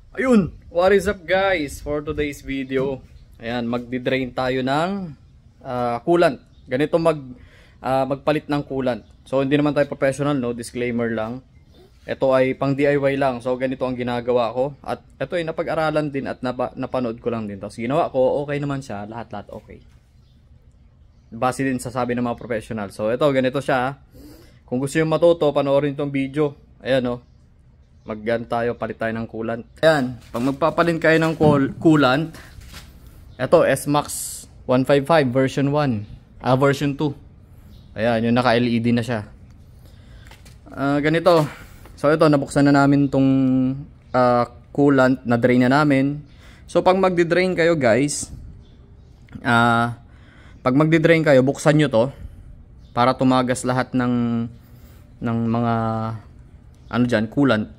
Ayun, what is up guys for today's video? Ayan, magdi-drain tayo ng coolant. Ganito magpalit ng coolant. So hindi naman tayo professional, no, disclaimer lang. Ito ay pang DIY lang. So ganito ang ginagawa ko at ito ay napag-aralan din at napanood ko lang din. Tapos ginawa ko, okay naman siya, lahat okay. Base din sa sabi ng mga professional. So ito, ganito siya. Kung gusto niyo matuto, panoorin tong video. Ayan, no. Tayo, palit tayo ng coolant. Ayan, pag magpapalin kayo ng coolant, ito S-Max 155 version 1, version 2. Ayan, yung naka-LED na siya. Ganito. So ito, nabuksan na namin tong coolant, na drain na namin. So pag magdi-drain kayo guys, buksan nyo to para tumagas lahat ng mga coolant.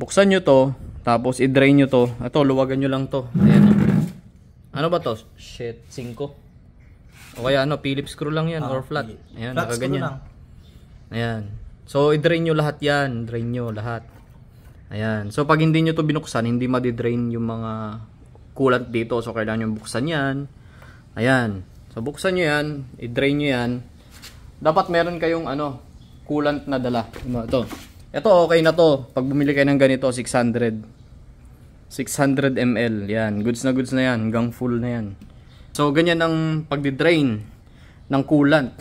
Buksan nyo to, tapos i-drain nyo to. Ito, luwagan nyo lang to. Ayan. Ano ba to? Shit, 5. O kaya Phillips screw lang yan, or flat. Ayan, nakaganyan. Ayan. So, i-drain nyo lahat yan. Drain nyo lahat. Ayan. So, pag hindi nyo to binuksan, hindi madi-drain yung mga coolant dito. So, kailangan nyo buksan yan. Ayan. So, buksan nyo yan. I-drain nyo yan. Dapat meron kayong coolant na dala. Ito okay na to. Pag bumili kayo ng ganito, 600 ml. Yan, goods na yan, hanggang full na yan. So ganyan ang pagdi-drain ng coolant.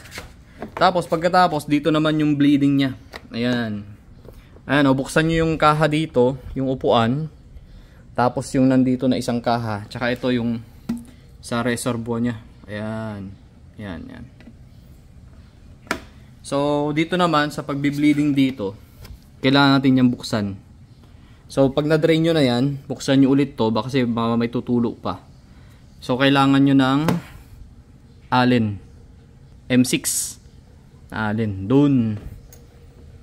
Tapos pagkatapos, dito naman yung bleeding niya. Ayan. Ayan, buksan niyo yung kaha dito, yung upuan. Tapos yung nandito na isang kaha, tsaka ito yung sa reservoir niya. Ayan. Yan. So, dito naman, sa pagbi-bleeding dito, kailangan natin yung buksan. So, pag na-drain nyo na yan, buksan nyo ulit to, baka kasi may tutulo pa. So, kailangan nyo ng Allen. M6. Allen. Dun.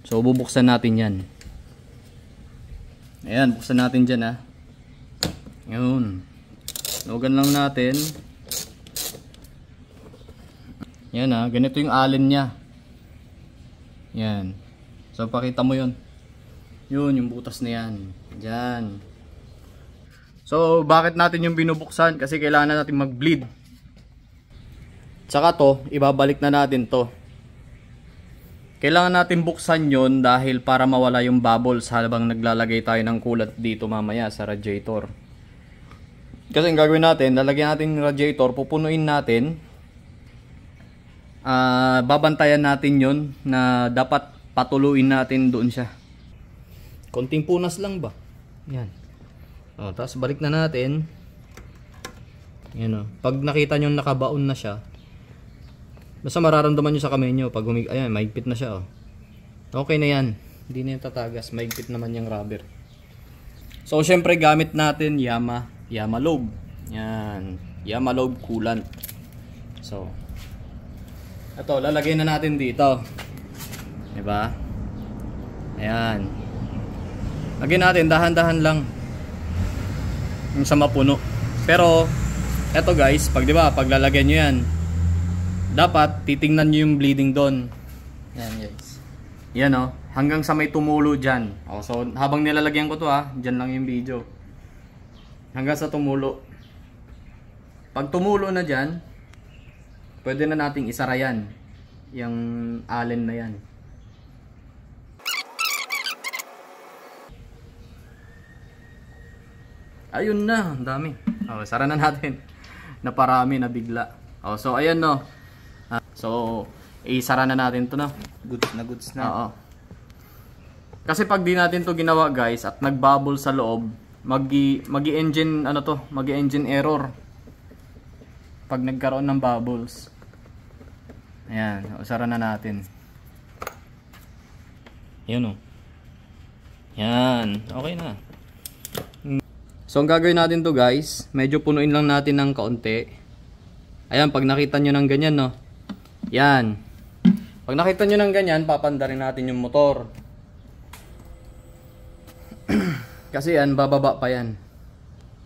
So, bubuksan natin yan. Ayan, buksan natin dyan, ha. Yun. Logan lang natin. Yan, ha. Ganito yung Allen niya. Yan. So, pakita mo yun. Yun, yung butas na yan. Diyan. So, bakit natin yung binubuksan? Kasi kailangan natin mag-bleed. Tsaka to, ibabalik na natin to. Kailangan natin buksan yun dahil para mawala yung bubbles habang naglalagay tayo ng coolant dito mamaya sa radiator. Kasi ang gagawin natin, lalagyan natin yung radiator, pupunuin natin. Babantayan natin yun na dapat patuluin natin doon siya. Konting punas lang ba? Yan. Tapos balik na natin. Yan, pag nakita nyo nakabaon na siya, basta mararamdaman nyo sa kamay nyo pag ayan, mahigpit na siya. Okay na yan. Hindi na yung tatagas. Mahigpit naman yung rubber. So syempre gamit natin Yamalobe. Yan. Yamalobe coolant. So ito, lalagay na natin dito. Diba? Ayan. Lagyan natin, dahan-dahan lang. Yung sa mapuno. Pero, eto guys, diba, pag lalagyan nyo yan, dapat titingnan nyo yung bleeding doon. Ayan guys. Yan hanggang sa may tumulo dyan. So, habang nilalagyan ko to dyan lang yung video. Hanggang sa tumulo. Pag tumulo na dyan, pwede na nating isara yan. Yung Allen na yan. Ayun na, ang dami. Sara na natin. Naparami na bigla. So ayan so isara na natin to na. Goods na. Kasi pag di natin to ginawa guys at nagbubble sa loob, magi-engine magi-engine error. Pag nagkaroon ng bubbles. Ayan, sara na natin. Yan Yan, okay na. So ang gagawin natin to guys, medyo punuin lang natin ng kaunti. Ayan, pag nakita nyo ng ganyan yan. Pag nakita nyo ng ganyan, papandarin natin yung motor. Kasi yan, bababa pa yan.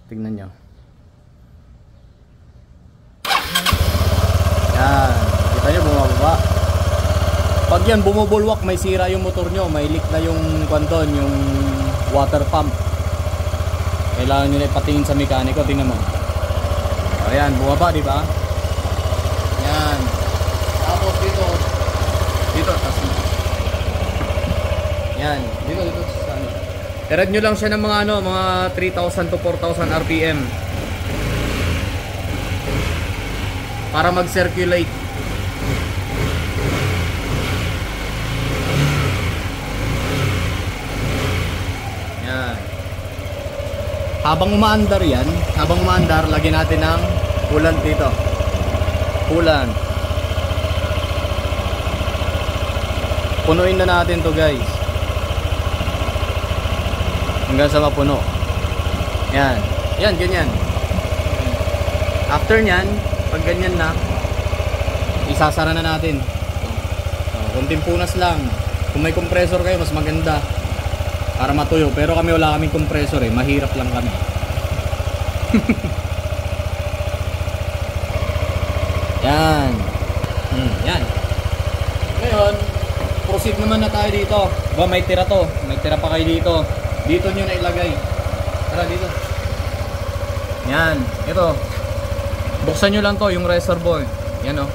Tignan nyo. Yan, kita nyo bumababa. Pag yan bumubulwak, may sira yung motor nyo, may leak na yung kwanton, yung water pump. kailangan nyo na ipatingin sa mekaniko. Tingnan mo. Ayan, bumaba, di ba? Yan. Tapos dito. Dito, tapos dito. Yan. Dito sa ano. I-rev nyo lang siya ng mga ano, mga 3,000 to 4,000 RPM. Para mag-circulate. Yan. Habang umaandar yan, lagyan natin ng coolant dito. Coolant. Punuin na natin to, guys. Hanggang sa mapuno. Yan. Yan, ganyan. After nyan, pag ganyan na, isasara na natin. Kunting punas lang. Kung may compressor kayo, mas maganda para matuyo. Pero kami wala kaming compressor eh. Mahirap lang kami. Yan. Yan. Ngayon, proceed naman na tayo dito. Ba, may tira to. May tira pa kayo dito. Dito nyo na ilagay. Tara, dito. Yan. Ito. Buksan nyo lang to, yung reservoir. Yan o.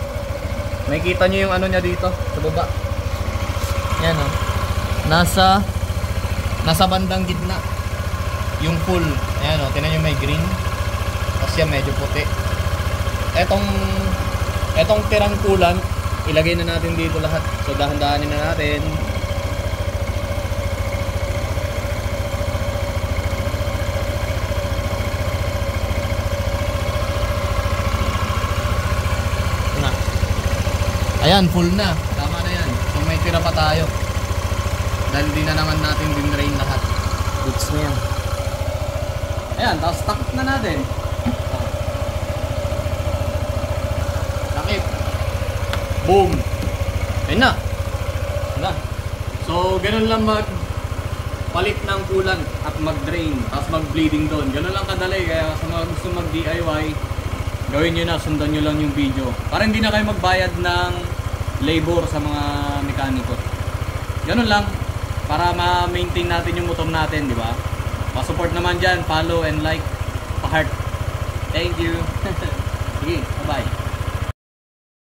Makikita nyo yung ano niya dito, sa baba. Yan o. Nasa bandang gitna. Yung full. Ayan o, tinan nyo may green. Tapos yan medyo puti. Etong tirang coolant, ilagay na natin dito lahat. So dahan-dahanin na natin. Ayan, full na. Tama na yan. So may tira pa tayo. Dahil di na naman natin din-drain lahat. Goods na yan. Ayan, tapos takip na natin. Takip. Boom. Ayun na. Wala. So, ganun lang palit ng coolant at mag-drain. Tapos mag-bleeding doon. Ganun lang kadali. Kaya sa mga gusto mag-DIY, gawin nyo na, sundan nyo lang yung video. Para hindi na kayo magbayad ng labor sa mga mekaniko. Ganun lang. Para ma-maintain natin yung motor natin, di ba? Pa-support naman dyan. Follow and like. Pa-heart. Thank you. Sige, bye-bye.